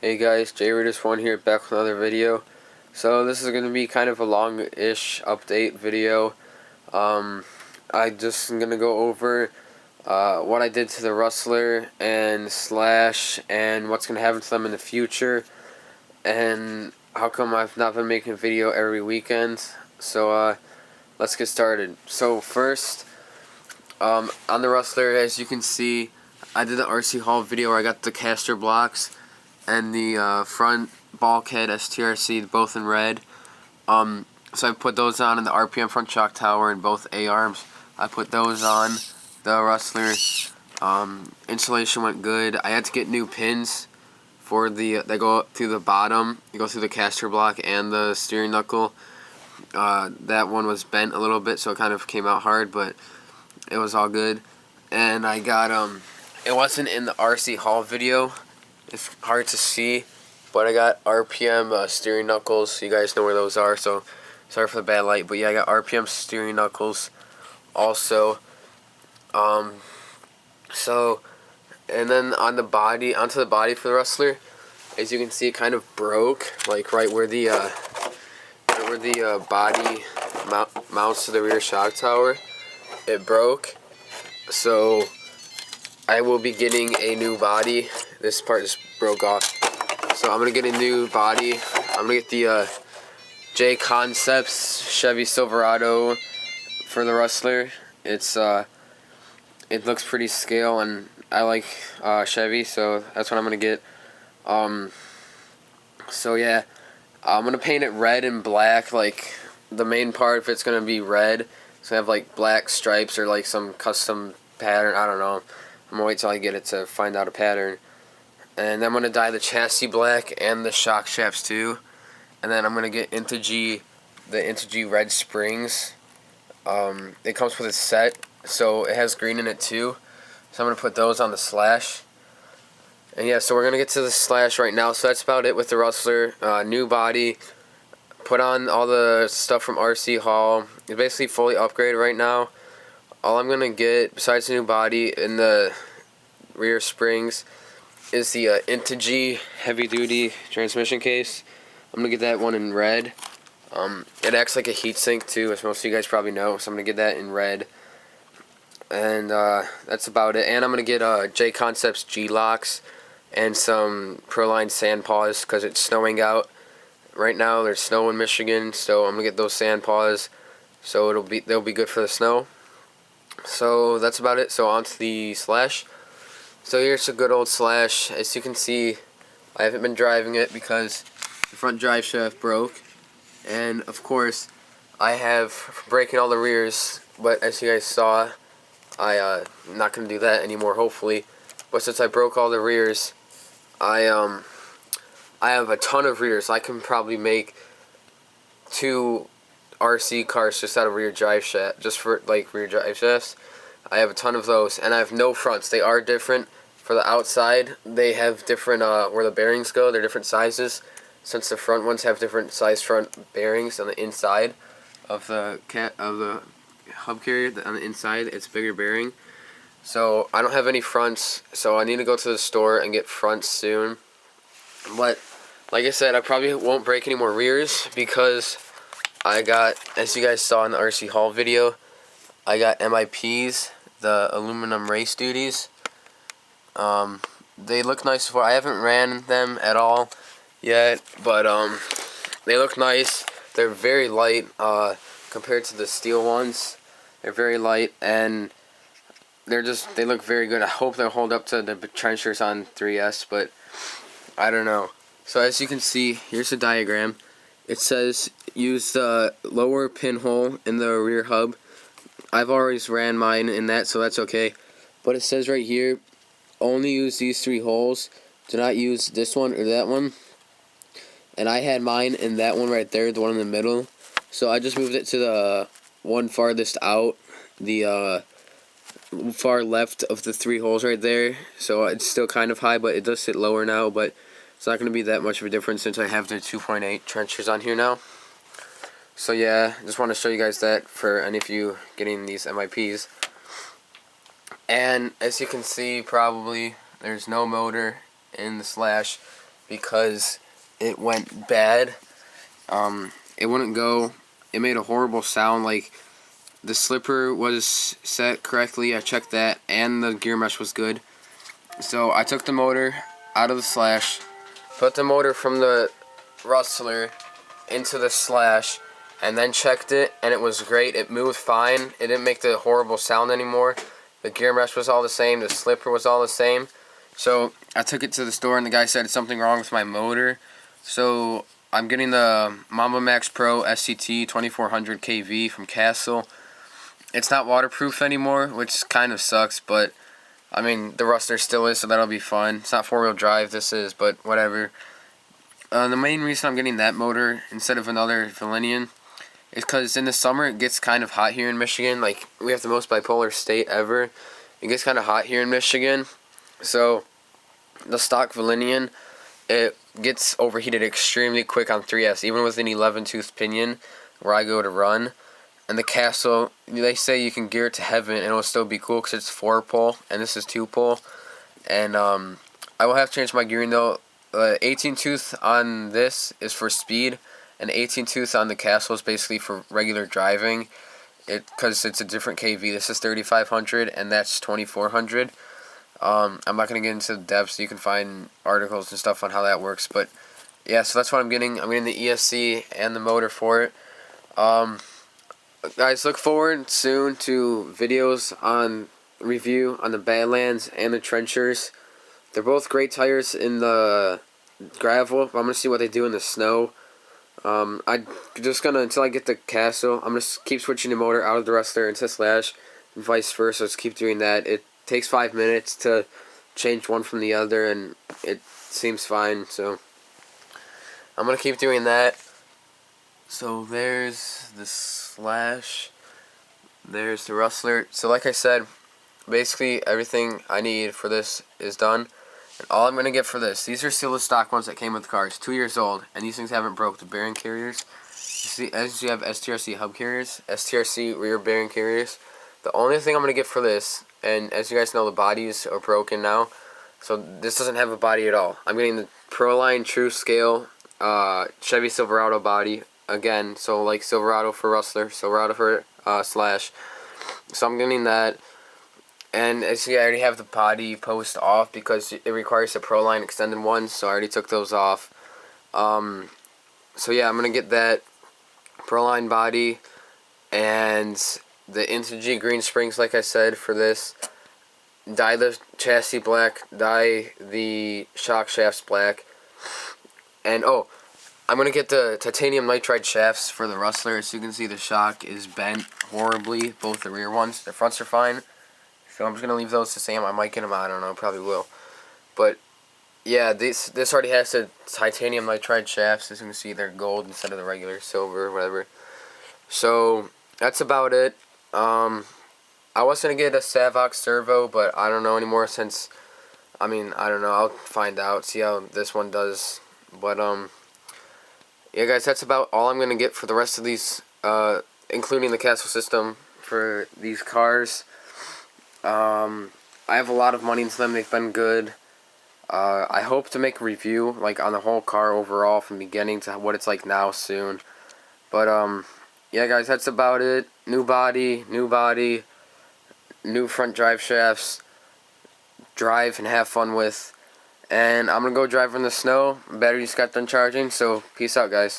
Hey guys, JRadis1 here, back with another video. So this is going to be kind of a long-ish update video. I just am going to go over what I did to the Rustler and Slash and what's going to happen to them in the future and how come I've not been making a video every weekend. So let's get started. So first, on the Rustler, as you can see, I did the RC haul video where I got the caster blocks and the front bulkhead STRC both in red. So I put those on in the RPM front shock tower and both A-arms. I put those on the Rustler. Installation went good. I had to get new pins for the that go through the bottom. You go through the caster block and the steering knuckle. That one was bent a little bit, so it kind of came out hard, but it was all good. And I got it wasn't in the RC haul video. It's hard to see, but I got RPM steering knuckles. You guys know where those are, so sorry for the bad light. But yeah, I got RPM steering knuckles also. And then onto the body for the Rustler, as you can see, it kind of broke, like right where the body mounts to the rear shock tower. It broke, so I will be getting a new body. This part just broke off, so I'm gonna get a new body. I'm gonna get the J Concepts Chevy Silverado for the Rustler. It looks pretty scale, and I like Chevy, so that's what I'm gonna get. So yeah, I'm gonna paint it red and black. Like the main part, if it's gonna be red, it's gonna have like black stripes or like some custom pattern. I don't know. I'm gonna wait till I get it to find out a pattern. And then I'm gonna dye the chassis black and the shock shafts too. And then I'm gonna get the integy red springs. It comes with a set, so it has green in it too. So I'm gonna put those on the Slash. And yeah, so we're gonna get to the Slash right now. So that's about it with the Rustler. New body. Put on all the stuff from RC Haul. It's basically fully upgraded right now. All I'm gonna get, besides the new body and the rear springs, is the integy heavy-duty transmission case. I'm gonna get that one in red. It acts like a heatsink too, as most of you guys probably know. So I'm gonna get that in red. And that's about it. And I'm gonna get J Concepts G-locks and some Proline sand paws because it's snowing out right now. There's snow in Michigan, so I'm gonna get those sand paws. So they'll be good for the snow. So that's about it. So on to the Slash. So here's a good old Slash. As you can see, I haven't been driving it because the front drive shaft broke. And of course, I have breaking all the rears. But as you guys saw, I'm not going to do that anymore, hopefully. But since I broke all the rears, I have a ton of rears. I can probably make 2 RC cars just out of rear drive shaft, just for like rear drive shafts. I have a ton of those, and I have no fronts. They are different for the outside. They have different where the bearings go. They're different sizes. Since the front ones have different size front bearings on the inside of the hub carrier, on the inside it's bigger bearing. So I don't have any fronts. So I need to go to the store and get fronts soon. But like I said, I probably won't break any more rears because I got, as you guys saw in the RC haul video, I got MIPs, the aluminum race duties. They look nice before. I haven't ran them at all yet, but they look nice. They're very light compared to the steel ones. They're very light, and they look very good. I hope they'll hold up to the trenchers on 3S, but I don't know. So as you can see, here's the diagram. It says use the lower pinhole in the rear hub. I've always ran mine in that, so that's okay. But it says right here, only use these 3 holes. Do not use this one or that one. And I had mine in that one right there, the one in the middle. So I just moved it to the one farthest out, the far left of the 3 holes right there. So it's still kind of high, but it does sit lower now. But it's not going to be that much of a difference since I have the 2.8 trenchers on here now. So yeah, just want to show you guys that for any of you getting these MIPs. And as you can see, probably there's no motor in the Slash. because it went bad. It wouldn't go. It made a horrible sound. Like, the slipper was set correctly. I checked that, and the gear mesh was good. So I took the motor out of the slash, put the motor from the Rustler into the slash, and then checked it, and it was great. It moved fine. It didn't make the horrible sound anymore. The gear mesh was all the same. The slipper was all the same. So I took it to the store, and the guy said something wrong with my motor. So I'm getting the Mamba Max Pro SCT 2400 kV from Castle. It's not waterproof anymore, which kind of sucks, but I mean, the Rustler still is, so that'll be fun. It's not four-wheel drive, this is, but whatever. The main reason I'm getting that motor instead of another Valenian is because in the summer it gets kind of hot here in Michigan. Like, we have the most bipolar state ever. It gets kind of hot here in Michigan. So the stock Valenian, it gets overheated extremely quick on 3S, even with an 11-tooth pinion where I go to run. And the Castle, they say you can gear it to heaven and it'll still be cool because it's 4-pole and this is 2-pole. And I will have to change my gearing though. 18-tooth on this is for speed, and 18-tooth on the Castle is basically for regular driving. Because it's a different KV. This is 3500 and that's 2400. I'm not going to get into the depths. You can find articles and stuff on how that works. But yeah, so that's what I'm getting. I'm getting the ESC and the motor for it. Guys, look forward soon to videos on review on the Badlands and the Trenchers. They're both great tires in the gravel, but I'm going to see what they do in the snow. I'm just going to, until I get the Castle, I'm going to keep switching the motor out of the Rustler into Slash, and vice versa. Just keep doing that. It takes 5 minutes to change one from the other, and it seems fine, so I'm going to keep doing that. So there's the Slash, there's the Rustler. So like I said, basically everything I need for this is done. And all I'm going to get for this, these are still the stock ones that came with the cars, 2 years old, and these things haven't broke the bearing carriers. As you have STRC hub carriers, STRC rear bearing carriers. The only thing I'm going to get for this, and as you guys know, the bodies are broken now, so this doesn't have a body at all. I'm getting the Proline True Scale Chevy Silverado body, again, so like Silverado for Rustler, Silverado for Slash. So I'm getting that. And as you see, I already have the body post off because it requires a Proline extended one, so I already took those off. So yeah, I'm going to get that Proline body and the integy green springs, like I said, for this. Dye the chassis black, dye the shock shafts black. And oh, I'm going to get the titanium nitride shafts for the Rustler. As you can see, the shock is bent horribly, both the rear ones. The fronts are fine. So I'm just going to leave those the same. I might get them, I don't know, probably will. But yeah, this already has the titanium nitride shafts. As you can see, they're gold instead of the regular silver or whatever. So that's about it. I was going to get a Savox servo, but I don't know anymore since, I mean, I don't know. I'll find out, see how this one does. But yeah, guys, that's about all I'm going to get for the rest of these, including the Castle system for these cars. I have a lot of money into them. They've been good. I hope to make a review, like, on the whole car overall from beginning to what it's like now soon. But, yeah, guys, that's about it. New body, new front drive shafts, drive and have fun with. And I'm going to go drive in the snow. Battery just got done charging, so peace out, guys.